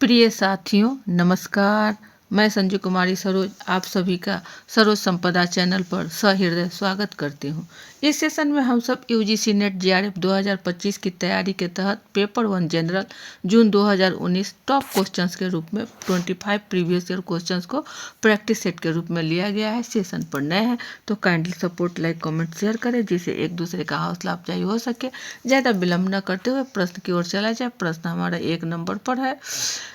प्रिय साथियों नमस्कार। मैं संजय कुमारी सरोज आप सभी का सरोज संपदा चैनल पर सहृदय स्वागत करती हूँ। इस सेशन में हम सब यूजीसी नेट जेआरएफ 2025 की तैयारी के तहत पेपर 1 जनरल जून 2019 टॉप क्वेश्चंस के रूप में 25 प्रीवियस ईयर क्वेश्चंस को प्रैक्टिस सेट के रूप में लिया गया है। सेशन पर नए हैं तो kindly support, like, comment, share करें जिससे एक दूसरे का हौसला अफजाई हो सके। ज़्यादा विलंब न करते हुए प्रश्न की ओर चला जाए। प्रश्न हमारा 1 नंबर पर है।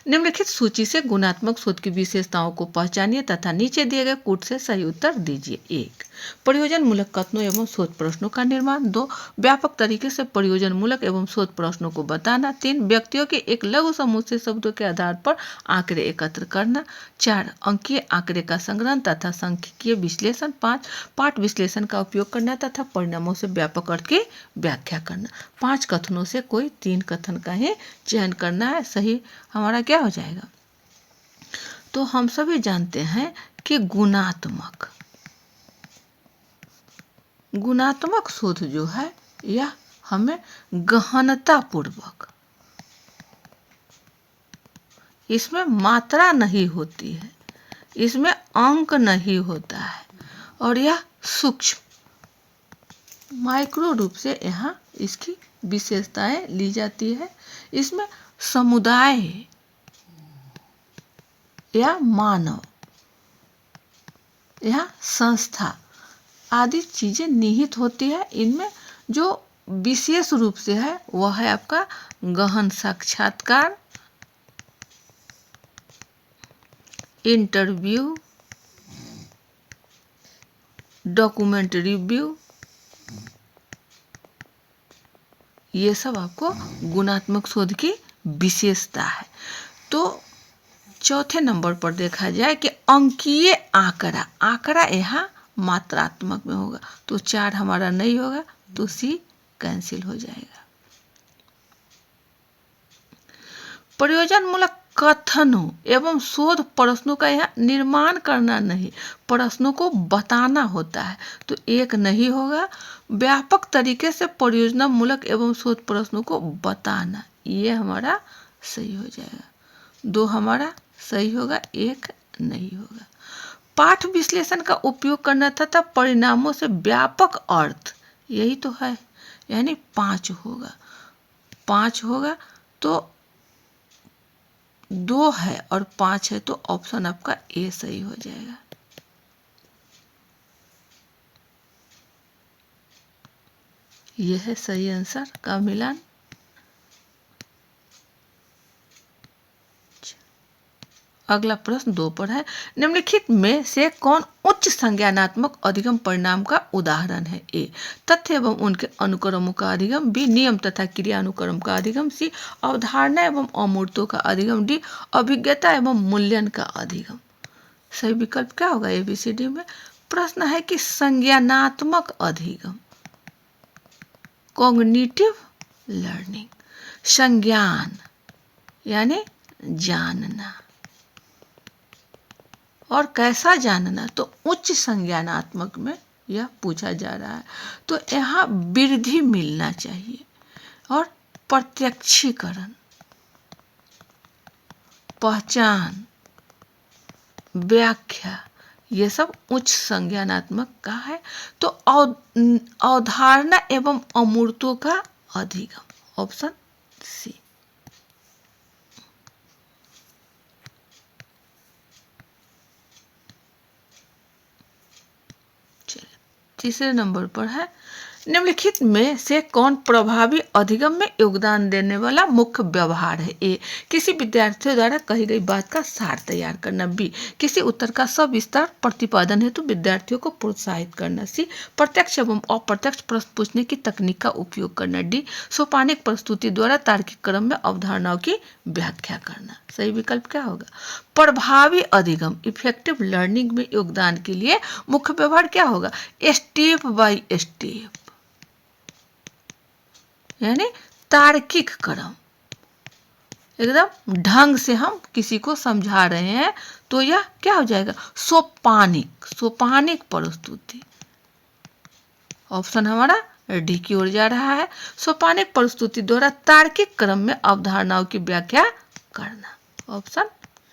निम्नलिखित सूची से गुणात्मक शोध की विशेषताओं को पहचानिए तथा नीचे दिए गए कूट से सही उत्तर दीजिए। 1 प्रयोजन मूलक कथनों एवं शोध प्रश्नों का निर्माण। 2 व्यापक तरीके से प्रयोजन मूलक एवं शोध प्रश्नों को बताना। 3 व्यक्तियों के एक लघु समूह से शब्दों के आधार पर आंकड़े एकत्र करना। 4 अंकीय आंकड़े का संग्रहण तथा सांख्यिकीय विश्लेषण। 5 पाठ विश्लेषण का उपयोग करना तथा परिणामों से व्यापक अर्थ की व्याख्या करना। 5 कथनों से कोई 3 कथन का ही चयन करना है। सही हमारा क्या हो जाएगा? तो हम सभी जानते हैं कि गुणात्मक शोध जो है यह हमें गहनता पूर्वक, इसमें मात्रा नहीं होती है, इसमें अंक नहीं होता है और यह सूक्ष्म माइक्रो रूप से यहाँ इसकी विशेषताएं ली जाती है। इसमें समुदाय या मानव या संस्था आदि चीजें निहित होती है। इनमें जो विशेष रूप से है वह है आपका गहन साक्षात्कार, इंटरव्यू, डॉक्यूमेंट रिव्यू, ये सब आपको गुणात्मक शोध की विशेषता है। तो चौथे नंबर पर देखा जाए कि अंकीय आंकड़ा यहाँ मात्रात्मक में होगा तो 4 हमारा नहीं होगा तो सी कैंसिल हो जाएगा। प्रयोजन मूलक कथनों एवं शोध प्रश्नों का यहाँ निर्माण करना नहीं, प्रश्नों को बताना होता है तो 1 नहीं होगा। व्यापक तरीके से परियोजना मूलक एवं शोध प्रश्नों को बताना, ये हमारा सही हो जाएगा। 2 हमारा सही होगा, 1 नहीं होगा। पाठ विश्लेषण का उपयोग करना तथा परिणामों से व्यापक अर्थ, यही तो है, यानी 5 होगा। 5 होगा तो 2 है और 5 है तो ऑप्शन आपका ए सही हो जाएगा। यह है सही आंसर का मिलान। अगला प्रश्न 2 पर है। निम्नलिखित में से कौन उच्च संज्ञानात्मक अधिगम परिणाम का उदाहरण है? ए तथ्य एवं उनके अनुक्रमों का अधिगम। बी नियम तथा क्रिया अनुक्रम का अधिगम। सी अवधारणा एवं अमूर्तों का अधिगम। डी अभिज्ञता एवं मूल्यन का अधिगम। सही विकल्प क्या होगा ABCD में? प्रश्न है कि संज्ञानात्मक अधिगम, कॉग्निटिव लर्निंग, संज्ञान यानी जानना, और कैसा जानना, तो उच्च संज्ञानात्मक में यह पूछा जा रहा है। तो यहाँ वृद्धि मिलना चाहिए और प्रत्यक्षीकरण, पहचान, व्याख्या, ये सब उच्च संज्ञानात्मक का है। तो अवधारणा एवं अमूर्तों का अधिगम, ऑप्शन सी। तीसरे नंबर पर है। निम्नलिखित में से कौन प्रभावी अधिगम में योगदान देने वाला मुख्य व्यवहार है? ए किसी विद्यार्थियों द्वारा कही गई बात का सार तैयार करना। बी किसी उत्तर का सविस्तार प्रतिपादन हेतु विद्यार्थियों को प्रोत्साहित करना। सी प्रत्यक्ष एवं अप्रत्यक्ष प्रश्न पूछने की तकनीक का उपयोग करना। डी सोपानिक प्रस्तुति द्वारा तार्किक क्रम में अवधारणाओं की व्याख्या करना। सही विकल्प क्या होगा? प्रभावी अधिगम, इफेक्टिव लर्निंग में योगदान के लिए मुख्य व्यवहार क्या होगा? स्टेप बाय स्टेप, यानी तार्किक क्रम, एकदम ढंग से हम किसी को समझा रहे हैं तो यह क्या हो जाएगा? सोपानिक प्रस्तुति। ऑप्शन हमारा डी की ओर जा रहा है। सोपानिक प्रस्तुति द्वारा तार्किक क्रम में अवधारणाओं की व्याख्या करना, ऑप्शन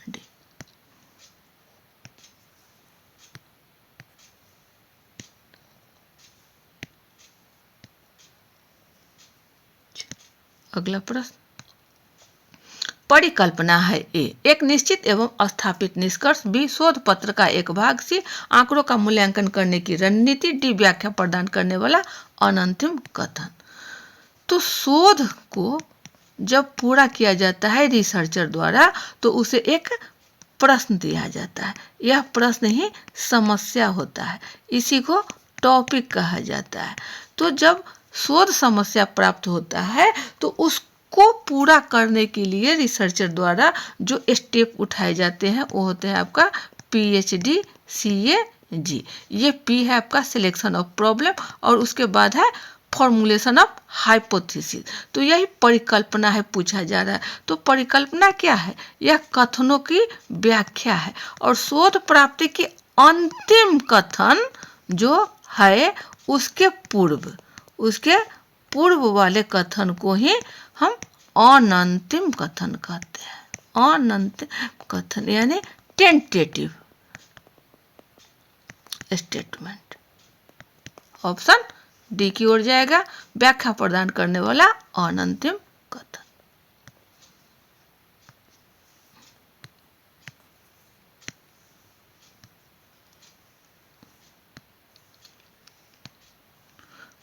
डी। अगला प्रश्न, परिकल्पना है ए एक निश्चित एवं स्थापित निष्कर्ष, बी शोध पत्र का एक भाग, सी आंकड़ों का मूल्यांकन करने की रणनीति, डी व्याख्या प्रदान करने वाला अनंतिम कथन। तो शोध को जब पूरा किया जाता है रिसर्चर द्वारा तो उसे एक प्रश्न दिया जाता है, यह प्रश्न ही समस्या होता है, इसी को टॉपिक कहा जाता है। तो जब शोध समस्या प्राप्त होता है तो उसको पूरा करने के लिए रिसर्चर द्वारा जो स्टेप उठाए जाते हैं वो होते हैं आपका PhD CAG। ये P है आपका सिलेक्शन ऑफ प्रॉब्लम और उसके बाद है फॉर्मुलेशन ऑफ हाइपोथेसिस। तो यही परिकल्पना है, पूछा जा रहा है। तो परिकल्पना क्या है? यह कथनों की व्याख्या है और शोध प्राप्ति की अंतिम कथन जो है उसके पूर्व वाले कथन को ही हम अनंतिम कथन कहते हैं। अनंतिम कथन यानी टेंटेटिव स्टेटमेंट। ऑप्शन डी की ओर जाएगा, व्याख्या प्रदान करने वाला अनंतिम कथन।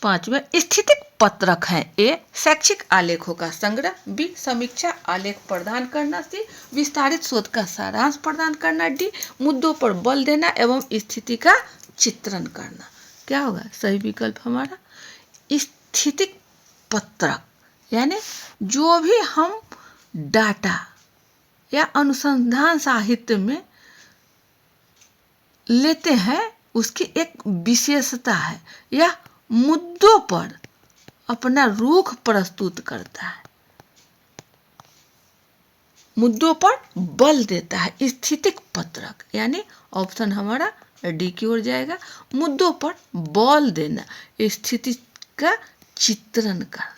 पांचवें, स्थितिक पत्रक है ए शैक्षिक आलेखों का संग्रह, बी समीक्षा आलेख प्रदान करना, सी विस्तारित शोध का सारांश प्रदान करना, डी मुद्दों पर बल देना एवं स्थिति का चित्रण करना। क्या होगा सही विकल्प हमारा? स्थितिक पत्रक यानी जो भी हम डाटा या अनुसंधान साहित्य में लेते हैं उसकी एक विशेषता है, यह मुद्दों पर अपना रुख प्रस्तुत करता है, मुद्दों पर बल देता है। स्थितिक पत्रक यानी ऑप्शन हमारा डी की ओर जाएगा, मुद्दों पर बल देना, स्थिति का चित्रण करना।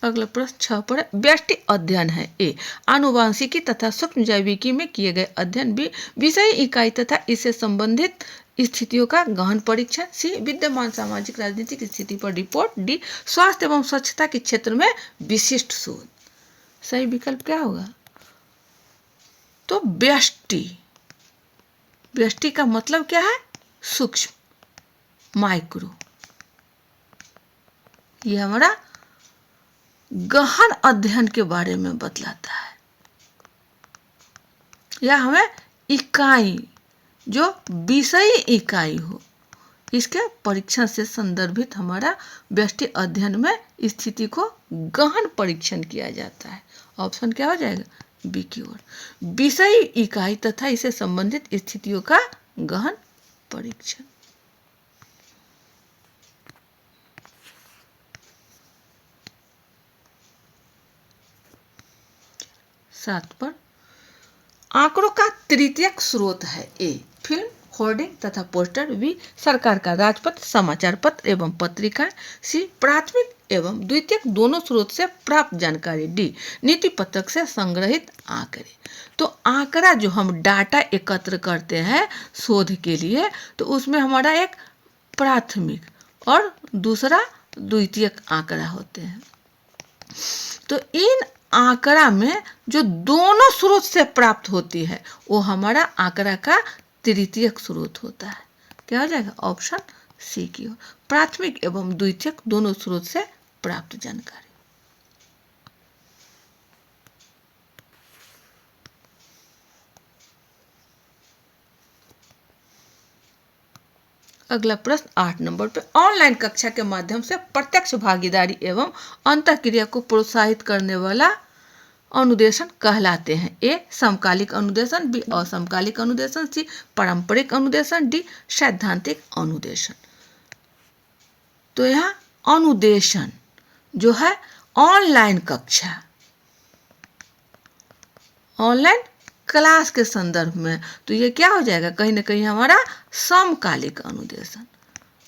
अगला प्रश्न 6 पर व्यष्टि अध्ययन है ए आनुवांशिकी तथा सूक्ष्म जैविकी में किए गए अध्ययन, बी विषय इकाई तथा इससे संबंधित स्थितियों का गहन परीक्षण, सी विद्यमान सामाजिक राजनीतिक स्थिति पर रिपोर्ट, डी स्वास्थ्य एवं स्वच्छता के क्षेत्र में विशिष्ट शोध। सही विकल्प क्या होगा? तो व्यष्टि का मतलब क्या है? सूक्ष्म, माइक्रो। ये हमारा गहन अध्ययन के बारे में बतलाता है, या हमें इकाई जो विषय इकाई हो इसके परीक्षण से संदर्भित हमारा व्यष्टि अध्ययन में स्थिति को गहन परीक्षण किया जाता है। ऑप्शन क्या हो जाएगा? बी की ओर, विषय इकाई तथा इसे संबंधित स्थितियों का गहन परीक्षण। सात पर आंकड़ों का तृतीयक स्रोत है ए फिल्म, होर्डिंग तथा पोस्टर, बी सरकार का राजपत्र, समाचार पत्र एवं पत्रिकाएं, सी प्राथमिक एवं द्वितीयक दोनों स्रोत से प्राप्त जानकारी, डी नीति पत्रक से संग्रहित आंकड़े। तो आंकड़ा जो हम डाटा एकत्र करते हैं शोध के लिए तो उसमें हमारा एक प्राथमिक और दूसरा द्वितीयक आंकड़ा होते हैं। तो इन आंकड़ा में जो दोनों स्रोत से प्राप्त होती है वो हमारा आंकड़ा का तृतीयक स्रोत होता है। क्या हो जाएगा? ऑप्शन सी की ओर, प्राथमिक एवं द्वितीयक दोनों स्रोत से प्राप्त जानकारी। अगला प्रश्न 8 नंबर पे ऑनलाइन कक्षा के माध्यम से प्रत्यक्ष भागीदारी एवं अंतःक्रिया को प्रोत्साहित करने वाला अनुदेशन कहलाते हैं। ए समकालिक अनुदेशन, बी असमकालिक अनुदेशन, सी पारंपरिक अनुदेशन, डी सैद्धांतिक अनुदेशन। तो यहाँ अनुदेशन जो है ऑनलाइन कक्षा, ऑनलाइन क्लास के संदर्भ में, तो ये क्या हो जाएगा, कहीं ना कहीं हमारा समकालिक अनुदेशन,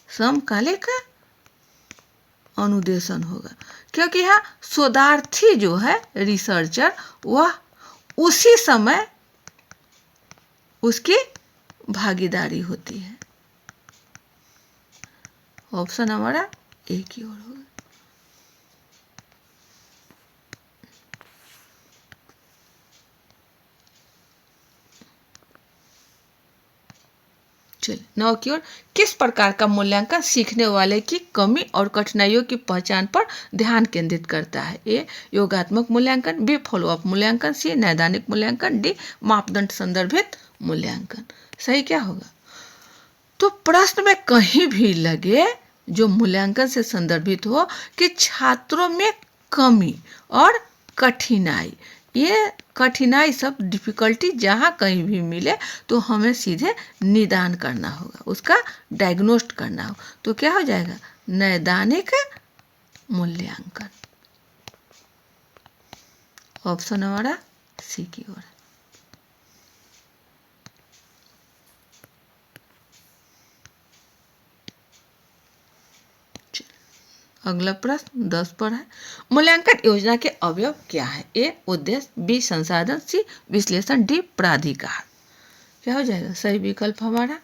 समकालिक अनुदेशन होगा, क्योंकि यहाँ शोधार्थी जो है रिसर्चर, वह उसी समय उसकी भागीदारी होती है। ऑप्शन हमारा ए की ओर होगा। चलिए 9 की ओर, किस प्रकार का मूल्यांकन सीखने वाले की कमी और कठिनाइयों की पहचान पर ध्यान केंद्रित करता है? ए योगात्मक मूल्यांकन, बी फॉलोअप मूल्यांकन, सी नैदानिक मूल्यांकन, डी मापदंड संदर्भित मूल्यांकन। सही क्या होगा? तो प्रश्न में कहीं भी लगे जो मूल्यांकन से संदर्भित हो कि छात्रों में कमी और कठिनाई, ये कठिनाई सब डिफिकल्टी जहाँ कहीं भी मिले तो हमें सीधे निदान करना होगा, उसका डायग्नोस्ट करना होगा। तो क्या हो जाएगा, नैदानिक मूल्यांकन। ऑप्शन हमारा सी की ओर। अगला प्रश्न 10 पर है, मूल्यांकन योजना के अवयव क्या है? ए उद्देश्य, बी संसाधन, सी विश्लेषण, डी प्राधिकार। क्या हो जाएगा सही विकल्प हमारा?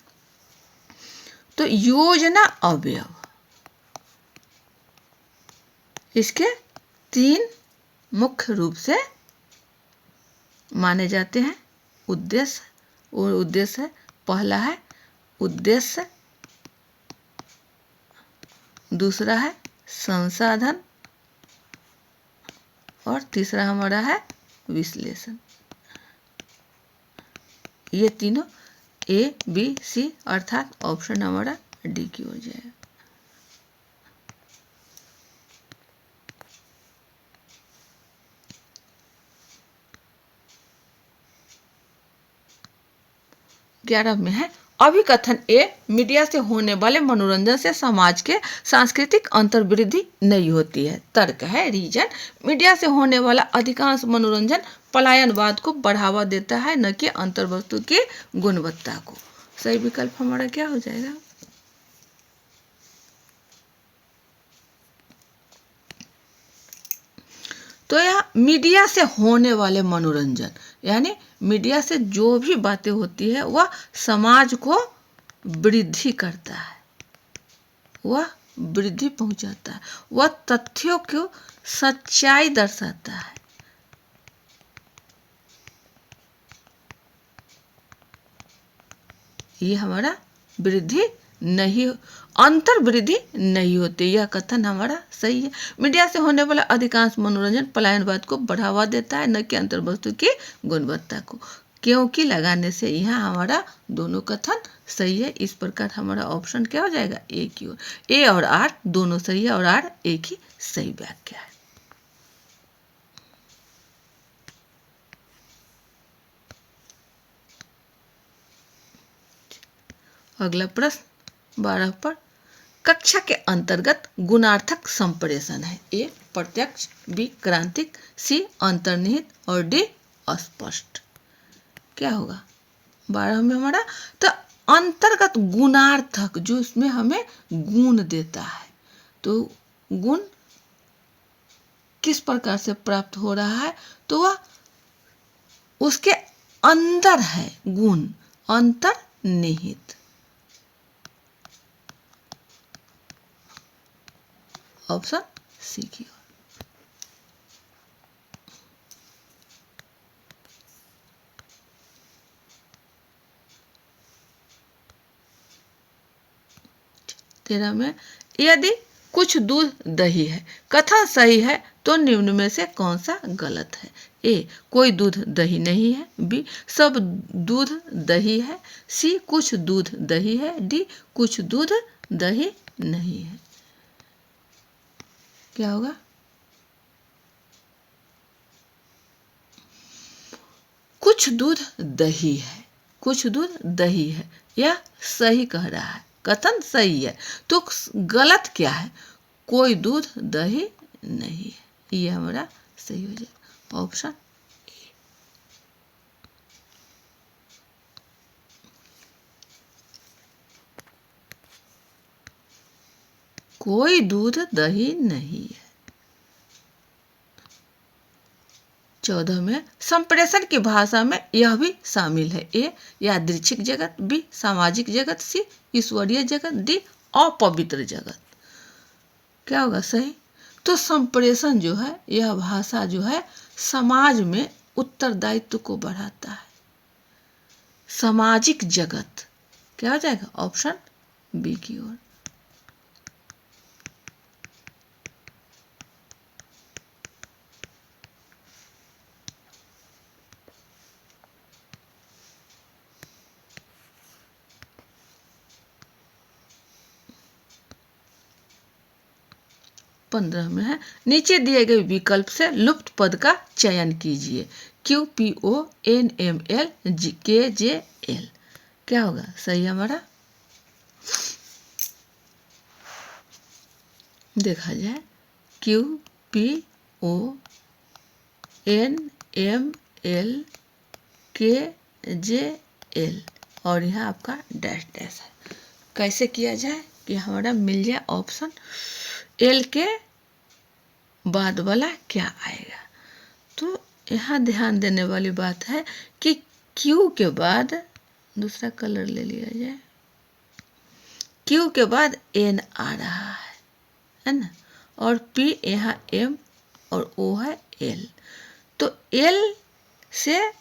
तो योजना अवयव, इसके 3 मुख्य रूप से माने जाते हैं। उद्देश्य, और उद्देश्य है, पहला है उद्देश्य, दूसरा है संसाधन, और तीसरा हमारा है विश्लेषण। ये तीनों ए बी सी, अर्थात ऑप्शन हमारा डी की हो जाएगा। ग्यारह में है, अभिकथन ए मीडिया से होने वाले मनोरंजन से समाज के सांस्कृतिक अंतर्वृद्धि नहीं होती है। तर्क है, रीजन, मीडिया से होने वाला अधिकांश मनोरंजन पलायनवाद को बढ़ावा देता है, न कि अंतर्वस्तु की गुणवत्ता को। सही विकल्प हमारा क्या हो जाएगा? तो यह मीडिया से होने वाले मनोरंजन, यानी मीडिया से जो भी बातें होती है वह समाज को वृद्धि करता है, वह वृद्धि पहुंचाता है, वह तथ्यों को सच्चाई दर्शाता है। ये हमारा वृद्धि नहीं, अंतर वृद्धि नहीं होती, यह कथन हमारा सही है। मीडिया से होने वाला अधिकांश मनोरंजन पलायनवाद को बढ़ावा देता है, न कि अंतर्वस्तु की गुणवत्ता को। क्योंकि लगाने से यहाँ हमारा दोनों कथन सही है। इस प्रकार हमारा ऑप्शन क्या हो जाएगा, ए की ओर। ए और आर दोनों सही है और आर एक ही सही व्याख्या है। अगला प्रश्न 12 पर, कक्षा के अंतर्गत गुणार्थक संप्रेषण है। ए प्रत्यक्ष, बी क्रांतिक, सी अंतर्निहित, और डी अस्पष्ट। क्या होगा 12 में हमारा? तो अंतर्गत गुणार्थक, जो इसमें हमें गुण देता है, तो गुण किस प्रकार से प्राप्त हो रहा है, तो वह उसके अंदर है गुण, अंतर्निहित। ऑप्शन सी की ओर। तेरह में, यदि कुछ दूध दही है, कथन सही है तो निम्न में से कौन सा गलत है? ए कोई दूध दही नहीं है, बी सब दूध दही है, सी कुछ दूध दही है, डी कुछ दूध दही नहीं है। क्या होगा? कुछ दूध दही है, कुछ दूध दही है, यह सही कह रहा है, कथन सही है। तो गलत क्या है? कोई दूध दही नहीं है, ये हमारा सही हो जाएगा, ऑप्शन ए। कोई दूध दही नहीं है। 14 में संप्रेषण की भाषा में यह भी शामिल है। ए यादृच्छिक जगत, बी सामाजिक जगत, सी ईश्वरीय जगत, डी अपवित्र जगत। क्या होगा सही? तो संप्रेषण जो है, यह भाषा जो है समाज में उत्तरदायित्व को बढ़ाता है। सामाजिक जगत क्या हो जाएगा? ऑप्शन बी की ओर। पंद्रह में है, नीचे दिए गए विकल्प से लुप्त पद का चयन कीजिए। QPONMLKJL। क्या होगा सही हमारा? देखा जाए QPONMLKJL और यहाँ आपका डैश डैश है। कैसे किया जाए कि हमारा मिल जाए ऑप्शन एल के बाद वाला क्या आएगा। तो यहाँ ध्यान देने वाली बात है कि क्यू के बाद दूसरा कलर ले लिया जाए। क्यू के बाद एन आ रहा है ना, और पी यहाँ एम और ओ है एल। तो एल से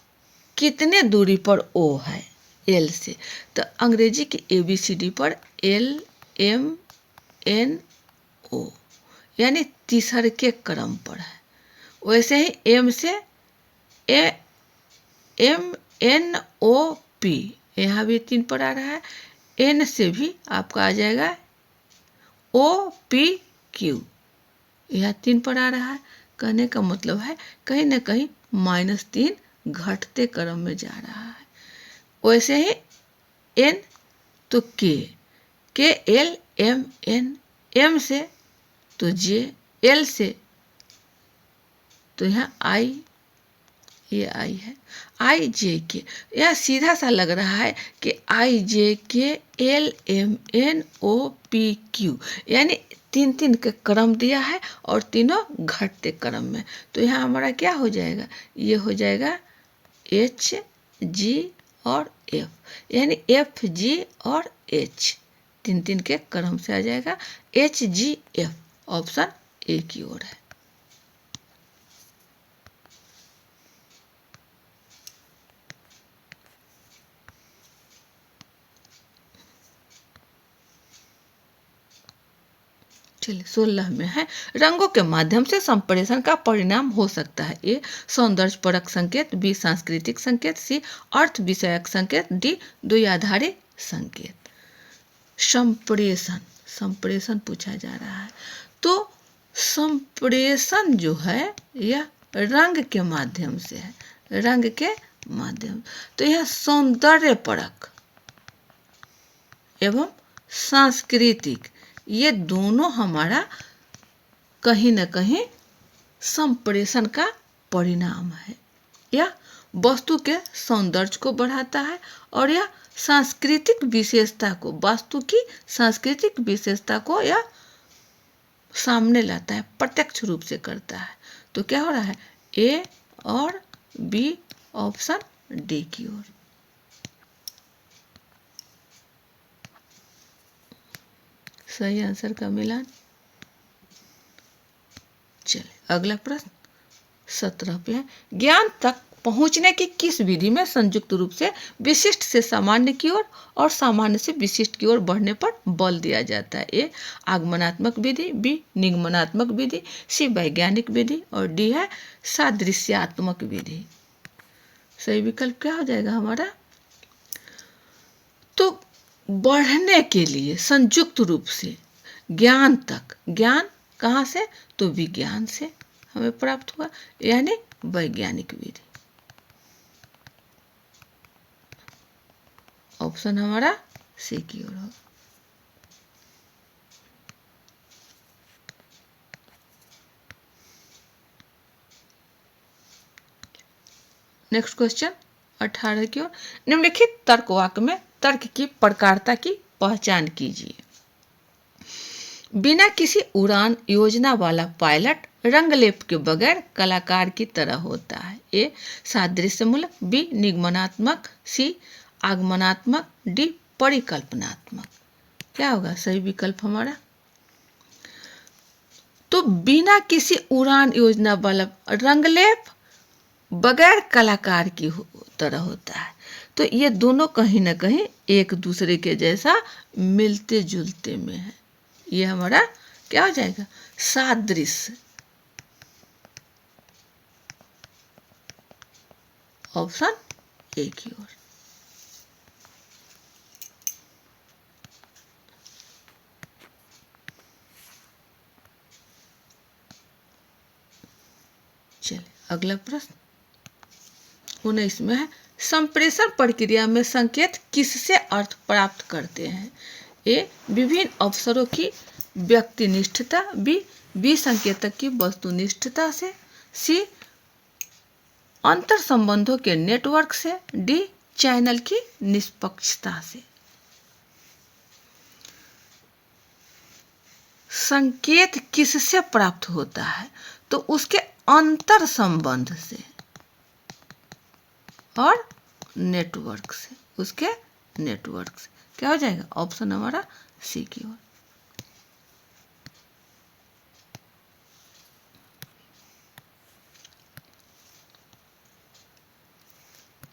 कितने दूरी पर ओ है? एल से तो अंग्रेजी की ABCD पर एल एम एन ओ यानी तीसरे के क्रम पर है। वैसे ही एम से एम एन ओ पी यहाँ भी 3 पर आ रहा है। एन से भी आपका आ जाएगा OPQ, यह 3 पर आ रहा है। कहने का मतलब है कहीं ना कहीं -3 घटते क्रम में जा रहा है। वैसे ही एन तो के एल एम एन, एम से तो जे, एल से तो यहाँ आई, ये आई है IJK। यह सीधा सा लग रहा है कि IJK LMNOPQ यानी 3 के क्रम दिया है और तीनों घटते क्रम में। तो यहाँ हमारा क्या हो जाएगा? ये हो जाएगा HG और F, यानी FG और H 3 के क्रम से आ जाएगा। HGF ऑप्शन ए की ओर है। चलिए 16 में है, रंगों के माध्यम से संप्रेषण का परिणाम हो सकता है। ए सौंदर्य परक संकेत, बी सांस्कृतिक संकेत, सी अर्थ विषयक संकेत, डी द्वयाधारी संकेत। संप्रेषण, संप्रेषण पूछा जा रहा है। तो संप्रेषण जो है यह रंग के माध्यम से है, रंग के माध्यम। तो यह सौंदर्य परक एवं सांस्कृतिक, ये दोनों हमारा कहीं न कहीं संप्रेषण का परिणाम है। यह वस्तु के सौंदर्य को बढ़ाता है और यह सांस्कृतिक विशेषता को, वास्तु की सांस्कृतिक विशेषता को यह सामने लाता है, प्रत्यक्ष रूप से करता है। तो क्या हो रहा है? ए और बी ऑप्शन डी की ओर। सही आंसर का मिलान। चलिए अगला प्रश्न 17 पे है, ज्ञान तक पहुंचने की किस विधि में संयुक्त रूप से विशिष्ट से सामान्य की ओर और सामान्य से विशिष्ट की ओर बढ़ने पर बल दिया जाता है? ए आगमनात्मक विधि, बी निगमनात्मक विधि, सी वैज्ञानिक विधि और डी है सादृश्यात्मक विधि। सही विकल्प क्या हो जाएगा हमारा? तो बढ़ने के लिए संयुक्त रूप से ज्ञान तक, ज्ञान कहाँ से? तो विज्ञान से हमें प्राप्त हुआ, यानी वैज्ञानिक विधि। ऑप्शन हमारा सी की ओर होगा। नेक्स्ट क्वेश्चन 18 की ओर, निम्नलिखित तर्क वाक्य में तर्क की प्रकारता की पहचान कीजिए। बिना किसी उड़ान योजना वाला पायलट रंगलेप के बगैर कलाकार की तरह होता है। ए सादृश्यमूलक, बी निगमनात्मक, सी आगमनात्मक, डी परिकल्पनात्मक। क्या होगा सही विकल्प हमारा? तो बिना किसी उड़ान योजना वाला रंगलेप बगैर कलाकार की तरह होता है। तो ये दोनों कहीं ना कहीं एक दूसरे के जैसा मिलते जुलते में है। ये हमारा क्या हो जाएगा? सादृश्य। ऑप्शन ए की ओर। चलिए अगला प्रश्न 19 में है, संप्रेषण प्रक्रिया में संकेत किससे अर्थ प्राप्त करते हैं? ए विभिन्न अवसरों की व्यक्तिनिष्ठता, बी संकेतक की वस्तुनिष्ठता से, सी अंतर संबंधों के नेटवर्क से, डी चैनल की निष्पक्षता से। संकेत किससे प्राप्त होता है? तो उसके अंतर संबंध से और नेटवर्क से, उसके नेटवर्क से। क्या हो जाएगा? ऑप्शन हमारा सी की ओर।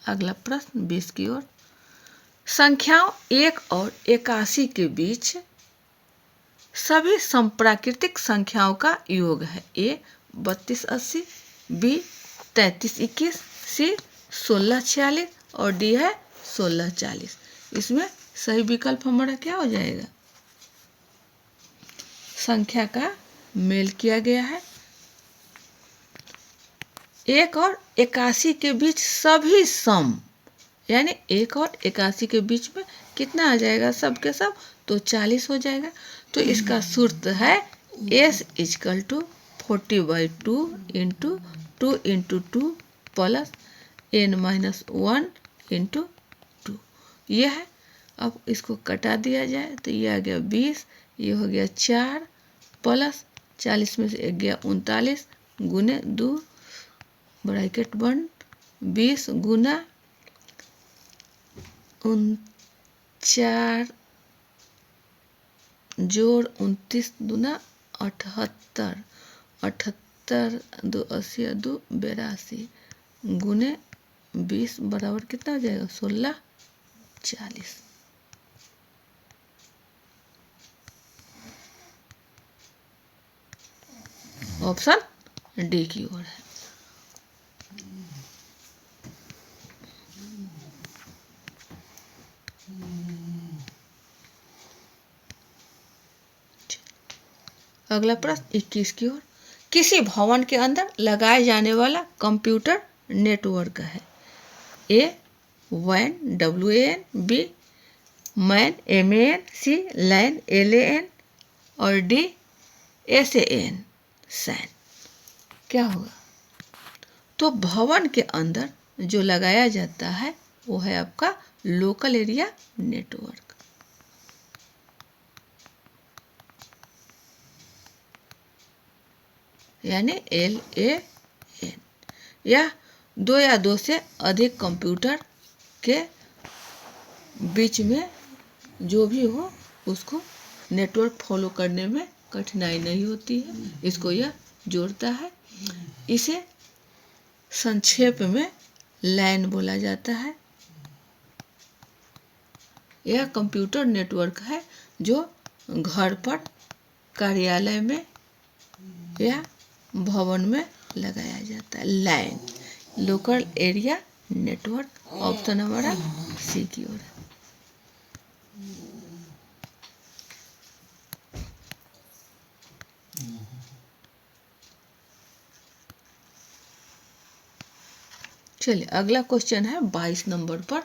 अगला प्रश्न 20 की ओर। संख्याओं 1 और 81 के बीच सभी संप्राकृतिक संख्याओं का योग है। ए 3280, बी 3321, सी 1646 और डी है 1640। इसमें सही विकल्प हमारा क्या हो जाएगा? संख्या का मेल किया गया है। 1 और 81 के बीच सभी सम, यानी 1 और 81 के बीच में कितना आ जाएगा? सब के सब तो 40 हो जाएगा। तो इसका सूत्र है S = 40/2 × 2 × 2 प्लस n-1 × 2। यह है। अब इसको कटा दिया जाए तो ये आ गया 20, ये हो गया 4 प्लस 40 में से 1 गया 39 गुने 2 ब्रैकेट बंद 20 गुना 4 जोड़ 29 दूना 78, 78 2 80 2 82 गुने 20 बराबर कितना हो जाएगा? 1640। ऑप्शन डी की ओर है। अगला प्रश्न 21 की ओर। किसी भवन के अंदर लगाए जाने वाला कंप्यूटर नेटवर्क है। A WAN WAN, B MAN MAN, C LAN LAN और डी SAN SAN। क्या होगा? तो भवन के अंदर जो लगाया जाता है वो है आपका लोकल एरिया नेटवर्क, यानी LAN। यह 2 या 2 से अधिक कंप्यूटर के बीच में जो भी हो उसको नेटवर्क फॉलो करने में कठिनाई नहीं होती है, इसको यह जोड़ता है। इसे संक्षेप में LAN बोला जाता है। यह कंप्यूटर नेटवर्क है जो घर पर, कार्यालय में या भवन में लगाया जाता है। LAN local area network. Option हमारा सी की ओर है। चलिए अगला क्वेश्चन है 22 नंबर पर।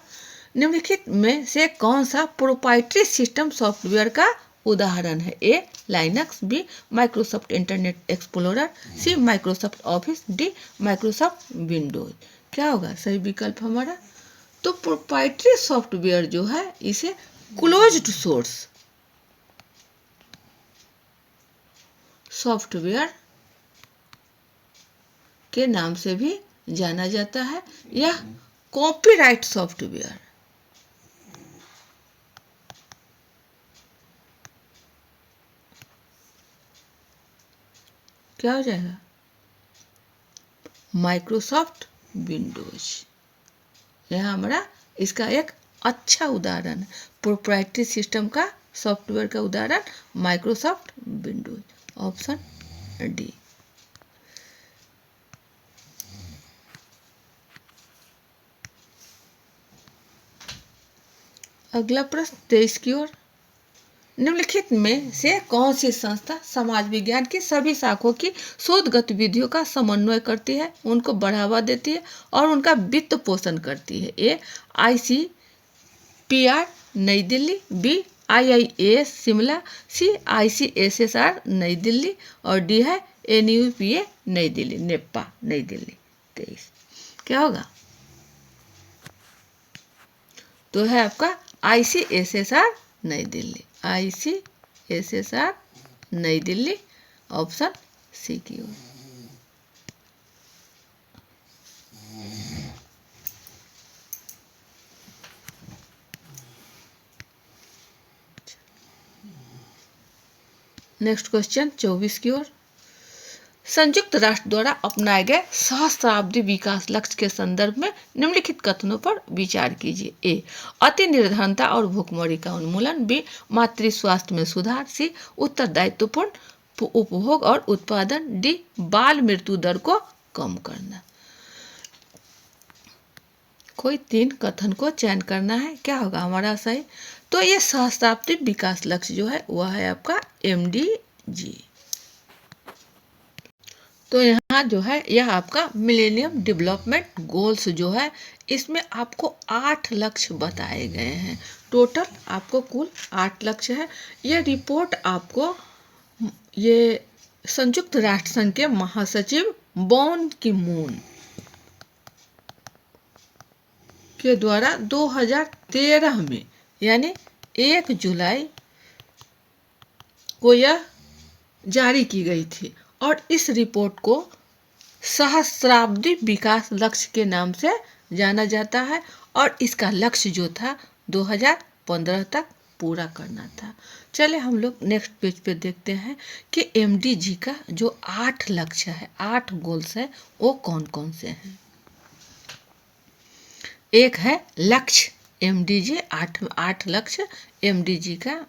निम्नलिखित में से कौन सा प्रोप्राइटरी सिस्टम सॉफ्टवेयर का उदाहरण है? A Linux, B Microsoft Internet Explorer, C Microsoft Office, D Microsoft Windows. क्या होगा सही विकल्प हमारा? तो प्रोप्राइटरी सॉफ्टवेयर जो है इसे क्लोज्ड सोर्स सॉफ्टवेयर के नाम से भी जाना जाता है। यह कॉपीराइट सॉफ्टवेयर क्या हो जाएगा? Microsoft Windows. यह हमारा इसका एक अच्छा उदाहरण है। प्रोप्राइटरी सिस्टम का सॉफ्टवेयर का उदाहरण माइक्रोसॉफ्ट विंडोज। Option D. अगला प्रश्न 23 की ओर। निम्नलिखित में से कौन सी संस्था समाज विज्ञान की सभी शाखों की शोध गतिविधियों का समन्वय करती है, उनको बढ़ावा देती है और उनका वित्त पोषण करती है? ए ICPR नई दिल्ली, बी IIAS शिमला, सी ICSSR नई दिल्ली और डी है NUPA नई दिल्ली, नेप्पा नई दिल्ली। 23 क्या होगा? तो है आपका ICSSR नई दिल्ली, ICSSR नई दिल्ली। ऑप्शन सी की ओर। नेक्स्ट क्वेश्चन 24 की ओर। संयुक्त राष्ट्र द्वारा अपनाए गए सहस्त्राब्दी विकास लक्ष्य के संदर्भ में निम्नलिखित कथनों पर विचार कीजिए। ए अति निर्धनता और भुखमरी का उन्मूलन, बी मातृ स्वास्थ्य में सुधार, सी उत्तरदायित्वपूर्ण उपभोग और उत्पादन, डी बाल मृत्यु दर को कम करना। कोई 3 कथन को चयन करना है, क्या होगा हमारा सही? तो ये सहस्त्राब्दी विकास लक्ष्य जो है वह है आपका MDG। तो यहाँ जो है यह आपका मिलेनियम डेवलपमेंट गोल्स जो है इसमें आपको 8 लक्ष्य बताए गए हैं। टोटल आपको कुल 8 लक्ष्य है। ये रिपोर्ट आपको ये संयुक्त राष्ट्र संघ के महासचिव बॉन की मून के द्वारा 2013 में यानी 1 जुलाई को यह जारी की गई थी और इस रिपोर्ट को सहस्त्राब्दी विकास लक्ष्य के नाम से जाना जाता है और इसका लक्ष्य जो था 2015 तक पूरा करना था। चले हम लोग नेक्स्ट पेज पे देखते हैं कि MDG का जो 8 लक्ष्य है, 8 गोल्स है, वो कौन कौन से हैं। एक है लक्ष्य MDG 8 लक्ष्य MDG का।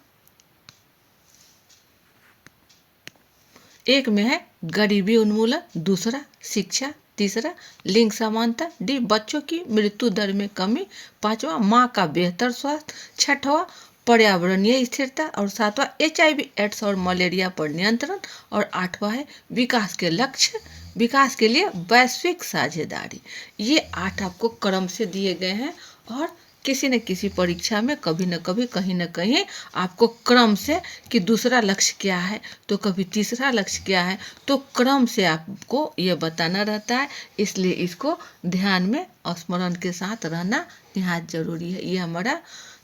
एक में है गरीबी उन्मूलन, दूसरा शिक्षा, तीसरा लिंग समानता, डी बच्चों की मृत्यु दर में कमी, पांचवा माँ का बेहतर स्वास्थ्य, छठवां पर्यावरणीय स्थिरता और सातवां HIV एड्स और मलेरिया पर नियंत्रण और आठवां है विकास के लक्ष्य, विकास के लिए वैश्विक साझेदारी। ये 8 आपको क्रम से दिए गए हैं और किसी न किसी परीक्षा में कभी न कभी कहीं न कहीं आपको क्रम से कि दूसरा लक्ष्य क्या है तो कभी तीसरा लक्ष्य क्या है, तो क्रम से आपको ये बताना रहता है। इसलिए इसको ध्यान में और स्मरण के साथ रहना निहायत जरूरी है। ये हमारा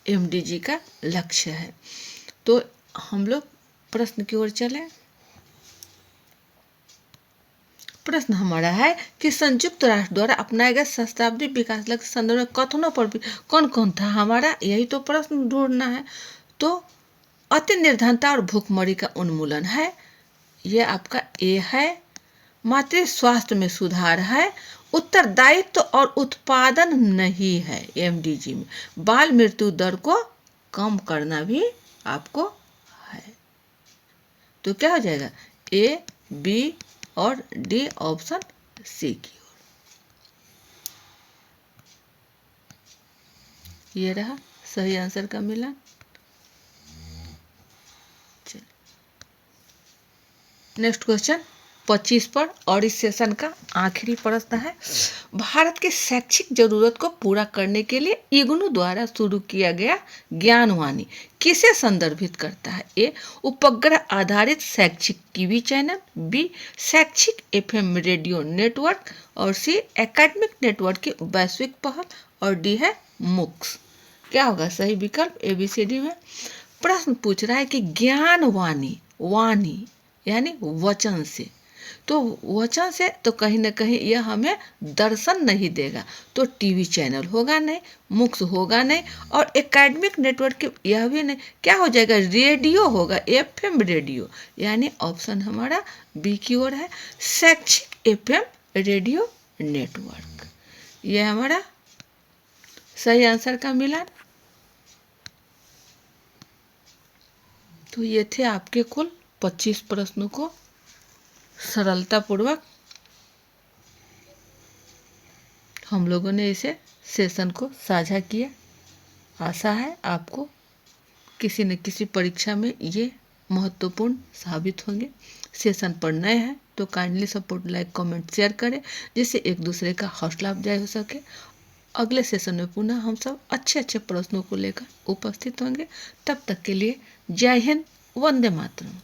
MDG का लक्ष्य है। तो हम लोग प्रश्न की ओर चलें। प्रश्न हमारा है कि संयुक्त राष्ट्र द्वारा अपनाए गए सहस्त्राब्दी विकास लक्ष्य संदर्भ में कथनों पर भी कौन कौन था हमारा, यही तो प्रश्न ढूंढना है। तो अति निर्धनता और भूखमरी का उन्मूलन है, ये आपका ए है। मातृ स्वास्थ्य में सुधार है, उत्तरदायित्व और उत्पादन नहीं है MDG में। बाल मृत्यु दर को कम करना भी आपको है। तो क्या हो जाएगा? A, B और डी ऑप्शन सी की ओर। ये रहा सही आंसर का मिलान। नेक्स्ट क्वेश्चन 25 पर और इस सेशन का आखिरी प्रश्न है। भारत की शैक्षिक जरूरत को पूरा करने के लिए इग्नू द्वारा शुरू किया गया ज्ञानवाणी किसे संदर्भित करता है? ए उपग्रह आधारित शैक्षिक टीवी चैनल, बी शैक्षिक FM रेडियो नेटवर्क और सी एकेडमिक नेटवर्क की वैश्विक पहल और डी है MOOCs। क्या होगा सही विकल्प ABCD में? प्रश्न पूछ रहा है कि ज्ञानवाणी वाणी यानी वचन से। तो वचन से तो कहीं ना कहीं यह हमें दर्शन नहीं देगा, तो टीवी चैनल होगा नहीं, मुक्स होगा नहीं, और एकेडमिक नेटवर्क यह भी नहीं, क्या हो जाएगा, रेडियो होगा, एफएम रेडियो, यानी ऑप्शन हमारा बी की ओर है, शैक्षिक एफएम रेडियो नेटवर्क। यह हमारा सही आंसर का मिला। तो ये थे आपके कुल 25 प्रश्नों को सरलतापूर्वक हम लोगों ने इसे सेशन को साझा किया। आशा है आपको किसी न किसी परीक्षा में ये महत्वपूर्ण साबित होंगे। सेशन पर नए हैं तो kindly support, like, comment, share करें, जिससे एक दूसरे का हौसला अफजाई हो सके। अगले सेशन में पुनः हम सब अच्छे अच्छे प्रश्नों को लेकर उपस्थित होंगे। तब तक के लिए जय हिंद, वंदे मातरम।